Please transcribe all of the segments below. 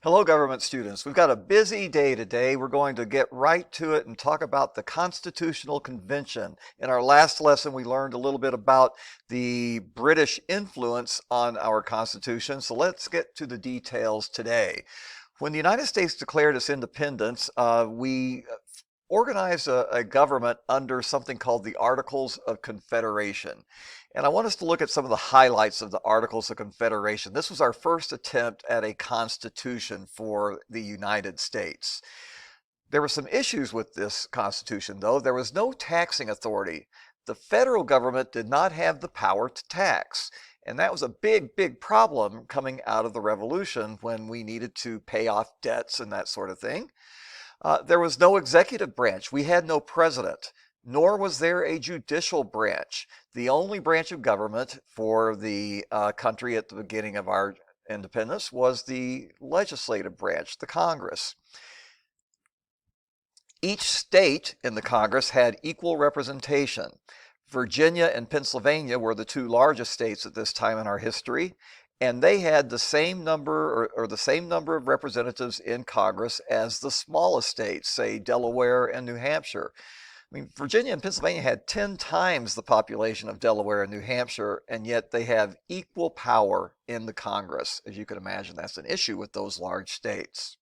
Hello, government students. We've got a busy day today. We're going to get right to it and talk about the Constitutional Convention. In our last lesson, we learned a little bit about the British influence on our Constitution. So let's get to the details today. When the United States declared its independence, we organized a government under something called the Articles of Confederation. And I want us to look at some of the highlights of the Articles of Confederation. This was our first attempt at a constitution for the United States. There were some issues with this constitution, though. There was no taxing authority. The federal government did not have the power to tax. And that was a big problem coming out of the Revolution when we needed to pay off debts and that sort of thing. There was no executive branch. We had no president, nor was there a judicial branch. The only branch of government for the country at the beginning of our independence was the legislative branch, the Congress. Each state in the Congress had equal representation. Virginia and Pennsylvania were the two largest states at this time in our history, and they had the same number or the same number of representatives in Congress as the smallest states, say Delaware and New Hampshire. I mean, Virginia and Pennsylvania had 10 times the population of Delaware and New Hampshire, and yet they have equal power in the Congress. As you can imagine, that's an issue with those large states.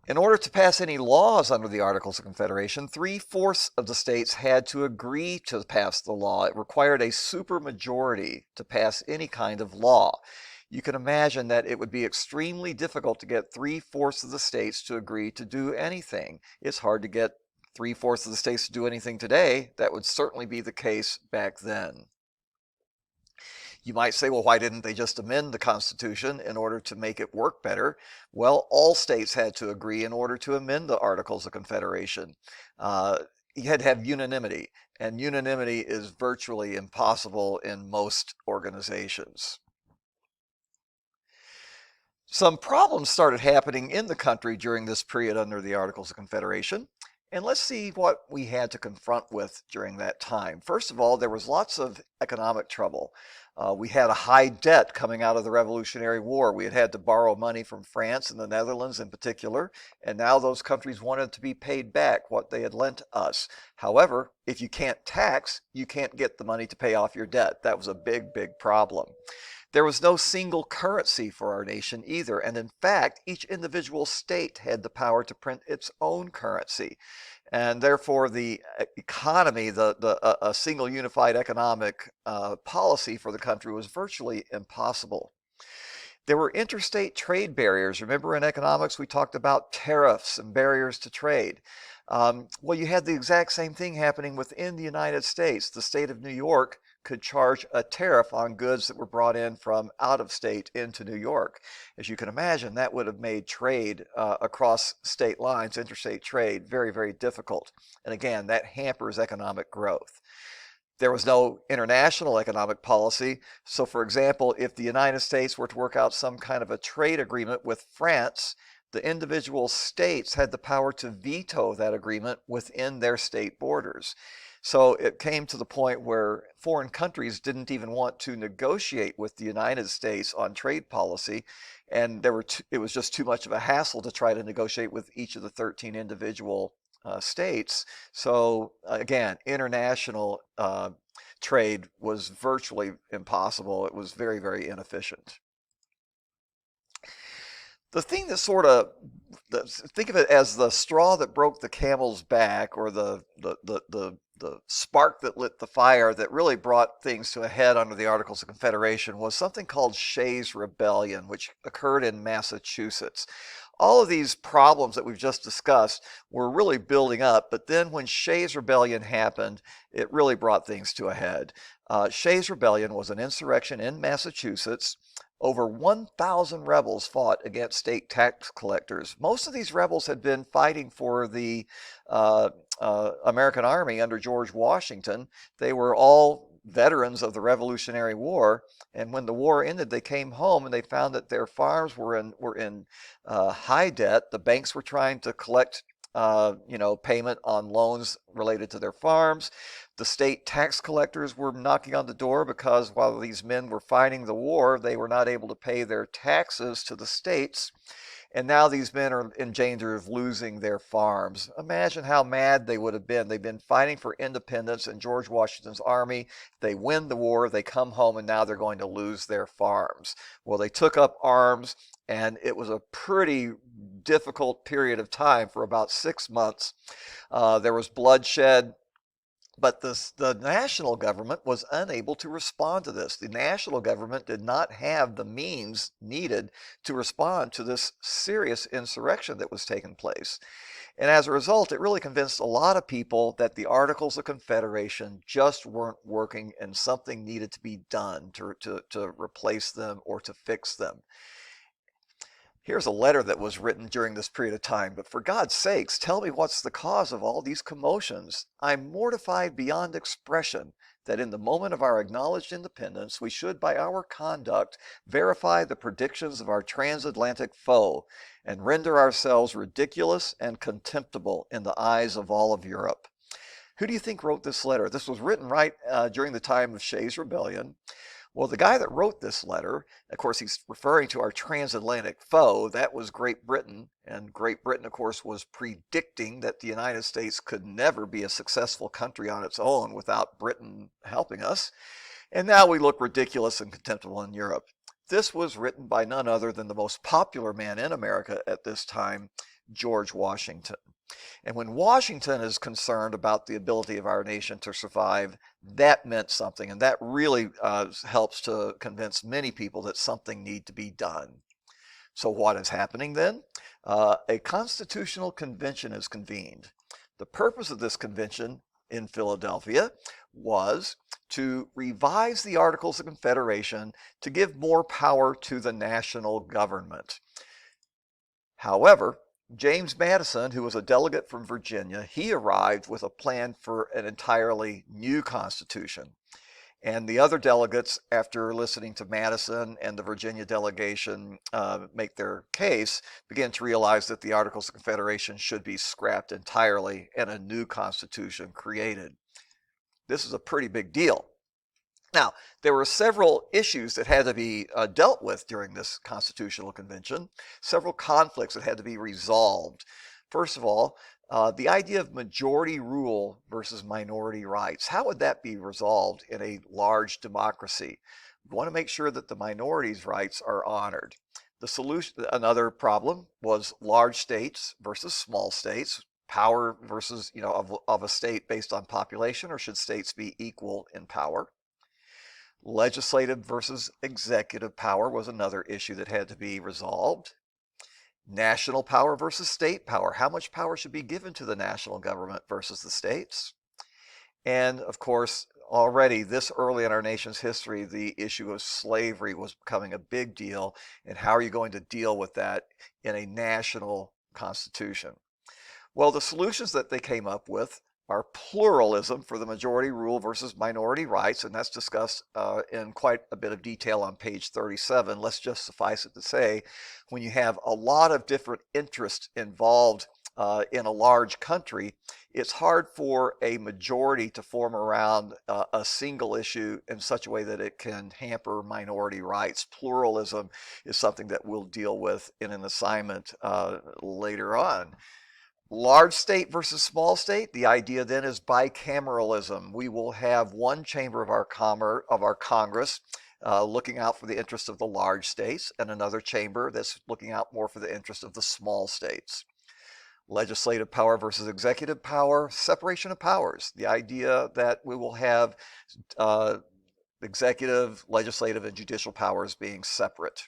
In order to pass any laws under the Articles of Confederation, 3/4 of the states had to agree to pass the law. It required a supermajority to pass any kind of law. You can imagine that it would be extremely difficult to get 3/4 of the states to agree to do anything. It's hard to get 3/4 of the states to do anything today. That would certainly be the case back then. You might say, well, why didn't they just amend the Constitution in order to make it work better? Well, all states had to agree in order to amend the Articles of Confederation. You had to have unanimity, and unanimity is virtually impossible in most organizations. Some problems started happening in the country during this period under the Articles of Confederation. And let's see what we had to confront with during that time. First of all, there was lots of economic trouble. We had a high debt coming out of the Revolutionary War. We had to borrow money from France and the Netherlands in particular, and now those countries wanted to be paid back what they had lent us. However, if you can't tax, you can't get the money to pay off your debt. That was a big problem. There was no single currency for our nation either, and in fact, each individual state had the power to print its own currency. And therefore, the economy, a single unified economic policy for the country was virtually impossible. There were interstate trade barriers. Remember in economics, we talked about tariffs and barriers to trade. Well, you had the exact same thing happening within the United States. The state of New York could charge a tariff on goods that were brought in from out of state into New York. As you can imagine, that would have made trade across state lines, interstate trade, very difficult. And again, that hampers economic growth. There was no international economic policy. So for example, if the United States were to work out some kind of a trade agreement with France, the individual states had the power to veto that agreement within their state borders. So it came to the point where foreign countries didn't even want to negotiate with the United States on trade policy, and it was just too much of a hassle to try to negotiate with each of the 13 individual states. So again, international trade was virtually impossible. It was very inefficient. The thing that think of it as the straw that broke the camel's back, or the spark that lit the fire that really brought things to a head under the Articles of Confederation, was something called Shays' Rebellion, which occurred in Massachusetts. All of these problems that we've just discussed were really building up, but then when Shays' Rebellion happened, it really brought things to a head. Shays' Rebellion was an insurrection in Massachusetts. Over 1,000 rebels fought against state tax collectors. Most of these rebels had been fighting for the American Army under George Washington. They were all veterans of the Revolutionary War, and when the war ended, they came home and they found that their farms were in high debt. The banks were trying to collect payment on loans related to their farms. The state tax collectors were knocking on the door because while these men were fighting the war, they were not able to pay their taxes to the states. And now these men are in danger of losing their farms. Imagine how mad they would have been. They've been fighting for independence in George Washington's army. They win the war, they come home, and now they're going to lose their farms. Well, they took up arms, and it was a pretty difficult period of time for about 6 months. There was bloodshed. But the national government was unable to respond to this. The national government did not have the means needed to respond to this serious insurrection that was taking place. And as a result, it really convinced a lot of people that the Articles of Confederation just weren't working and something needed to be done to replace them or to fix them. Here's a letter that was written during this period of time. But for God's sakes, tell me what's the cause of all these commotions. I'm mortified beyond expression that in the moment of our acknowledged independence, we should by our conduct verify the predictions of our transatlantic foe and render ourselves ridiculous and contemptible in the eyes of all of Europe. Who do you think wrote this letter? This was written right during the time of Shays' Rebellion. Well, the guy that wrote this letter, of course, he's referring to our transatlantic foe. That was Great Britain. And Great Britain, of course, was predicting that the United States could never be a successful country on its own without Britain helping us. And now we look ridiculous and contemptible in Europe. This was written by none other than the most popular man in America at this time, George Washington. And when Washington is concerned about the ability of our nation to survive, that meant something. And that really helps to convince many people that something needs to be done. So what is happening then? A constitutional convention is convened. The purpose of this convention in Philadelphia was to revise the Articles of Confederation to give more power to the national government. However, James Madison, who was a delegate from Virginia, he arrived with a plan for an entirely new constitution. And the other delegates, after listening to Madison and the Virginia delegation make their case, began to realize that the Articles of Confederation should be scrapped entirely and a new constitution created. This is a pretty big deal. Now, there were several issues that had to be dealt with during this constitutional convention, several conflicts that had to be resolved. First of all, the idea of majority rule versus minority rights. How would that be resolved in a large democracy? We want to make sure that the minorities' rights are honored. The solution, another problem was large states versus small states. Power versus, of a state based on population, or should states be equal in power? Legislative versus executive power was another issue that had to be resolved. National power versus state power. How much power should be given to the national government versus the states? And of course, already this early in our nation's history, the issue of slavery was becoming a big deal. And how are you going to deal with that in a national constitution? Well, the solutions that they came up with are pluralism for the majority rule versus minority rights, and that's discussed in quite a bit of detail on page 37. Let's just suffice it to say, when you have a lot of different interests involved in a large country, it's hard for a majority to form around a single issue in such a way that it can hamper minority rights. Pluralism is something that we'll deal with in an assignment later on. Large state versus small state, the idea then is bicameralism. We will have one chamber of our Congress looking out for the interests of the large states, and another chamber that's looking out more for the interests of the small states. Legislative power versus executive power, separation of powers. The idea that we will have executive, legislative, and judicial powers being separate.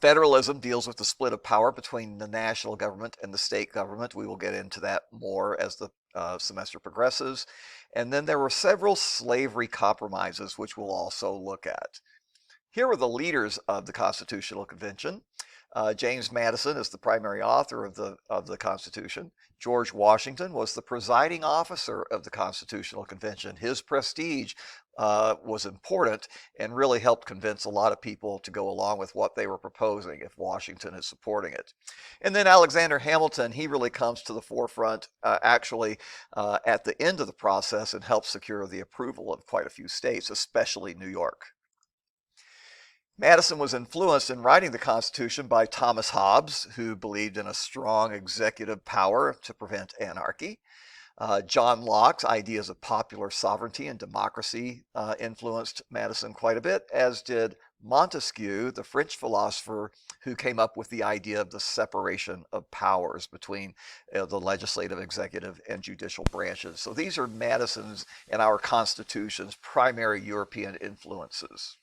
Federalism deals with the split of power between the national government and the state government. We will get into that more as the semester progresses. And then there were several slavery compromises, which we'll also look at. Here are the leaders of the Constitutional Convention. James Madison is the primary author of the Constitution. George Washington was the presiding officer of the Constitutional Convention. His prestige was important and really helped convince a lot of people to go along with what they were proposing if Washington is supporting it. And then Alexander Hamilton, he really comes to the forefront actually at the end of the process and helps secure the approval of quite a few states, especially New York. Madison was influenced in writing the Constitution by Thomas Hobbes, who believed in a strong executive power to prevent anarchy. John Locke's ideas of popular sovereignty and democracy influenced Madison quite a bit, as did Montesquieu, the French philosopher who came up with the idea of the separation of powers between the legislative, executive, and judicial branches. So these are Madison's and our Constitution's primary European influences.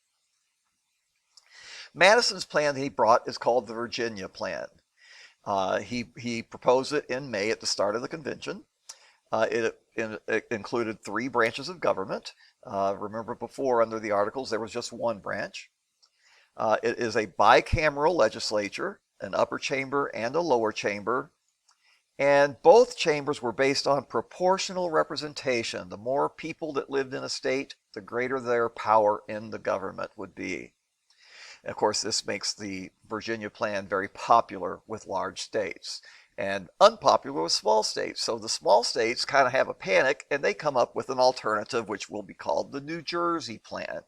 Madison's plan that he brought is called the Virginia Plan. He proposed it in May at the start of the convention. It included three branches of government. Remember before, under the Articles, there was just one branch. It is a bicameral legislature, an upper chamber and a lower chamber. And both chambers were based on proportional representation. The more people that lived in a state, the greater their power in the government would be. And of course, this makes the Virginia Plan very popular with large states and unpopular with small states. So the small states kind of have a panic and they come up with an alternative, which will be called the New Jersey Plan.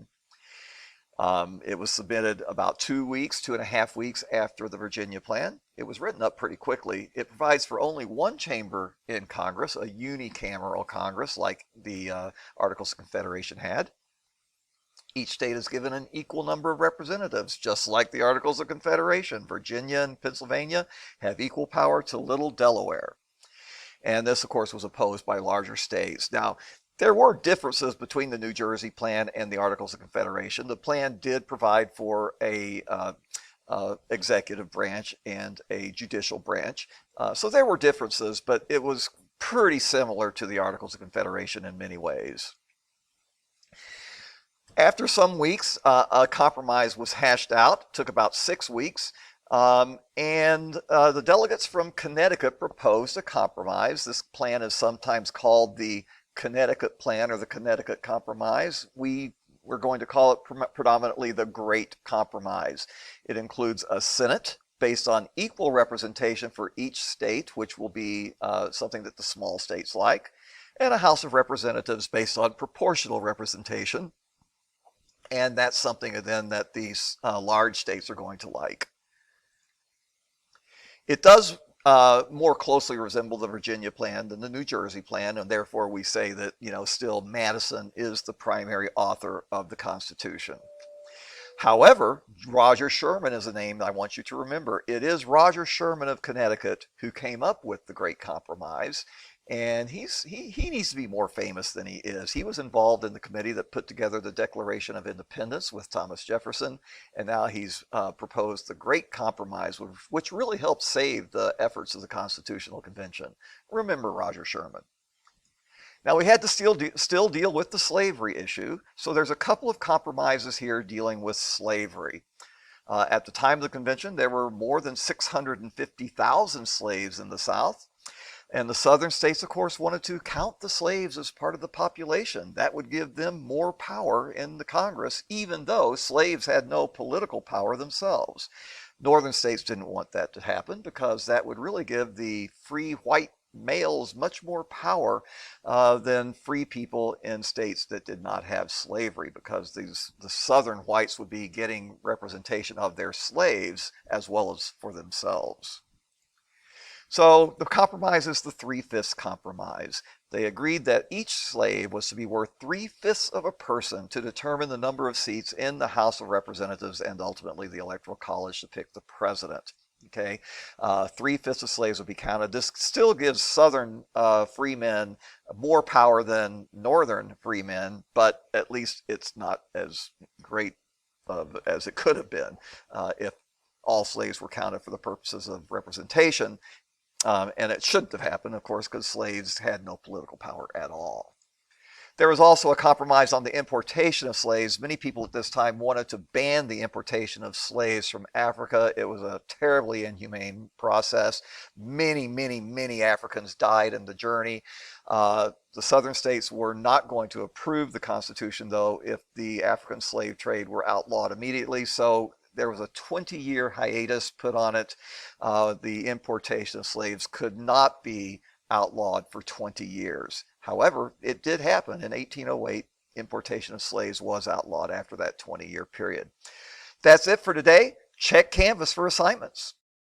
It was submitted about 2.5 weeks after the Virginia Plan. It was written up pretty quickly. It provides for only one chamber in Congress, a unicameral Congress like the Articles of Confederation had. Each state is given an equal number of representatives, just like the Articles of Confederation. Virginia and Pennsylvania have equal power to Little Delaware. And this, of course, was opposed by larger states. Now, there were differences between the New Jersey Plan and the Articles of Confederation. The plan did provide for a executive branch and a judicial branch. So there were differences, but it was pretty similar to the Articles of Confederation in many ways. After some weeks, a compromise was hashed out. It took about 6 weeks. And the delegates from Connecticut proposed a compromise. This plan is sometimes called the Connecticut Plan or the Connecticut Compromise. We're going to call it predominantly the Great Compromise. It includes a Senate based on equal representation for each state, which will be something that the small states like, and a House of Representatives based on proportional representation. And that's something then that these large states are going to like. It does more closely resemble the Virginia Plan than the New Jersey Plan, and therefore we say that, still Madison is the primary author of the Constitution. However, Roger Sherman is a name I want you to remember. It is Roger Sherman of Connecticut who came up with the Great Compromise. And he needs to be more famous than he is. He was involved in the committee that put together the Declaration of Independence with Thomas Jefferson, and now he's proposed the Great Compromise, which really helped save the efforts of the Constitutional Convention. Remember Roger Sherman. Now we had to still deal with the slavery issue, so there's a couple of compromises here dealing with slavery. At the time of the convention, there were more than 650,000 slaves in the South. And the southern states, of course, wanted to count the slaves as part of the population. That would give them more power in the Congress, even though slaves had no political power themselves. Northern states didn't want that to happen because that would really give the free white males much more power than free people in states that did not have slavery, because the southern whites would be getting representation of their slaves as well as for themselves. So the compromise is the 3/5 compromise. They agreed that each slave was to be worth 3/5 of a person to determine the number of seats in the House of Representatives and ultimately the Electoral College to pick the president. Okay, 3/5 of slaves would be counted. This still gives Southern free men more power than Northern free men, but at least it's not as great as it could have been if all slaves were counted for the purposes of representation. And it shouldn't have happened, of course, because slaves had no political power at all. There was also a compromise on the importation of slaves. Many people at this time wanted to ban the importation of slaves from Africa. It was a terribly inhumane process. Many Africans died in the journey. The southern states were not going to approve the Constitution, though, if the African slave trade were outlawed immediately. So there was a 20-year hiatus put on it. The importation of slaves could not be outlawed for 20 years. However, it did happen in 1808. Importation of slaves was outlawed after that 20-year period. That's it for today. Check Canvas for assignments.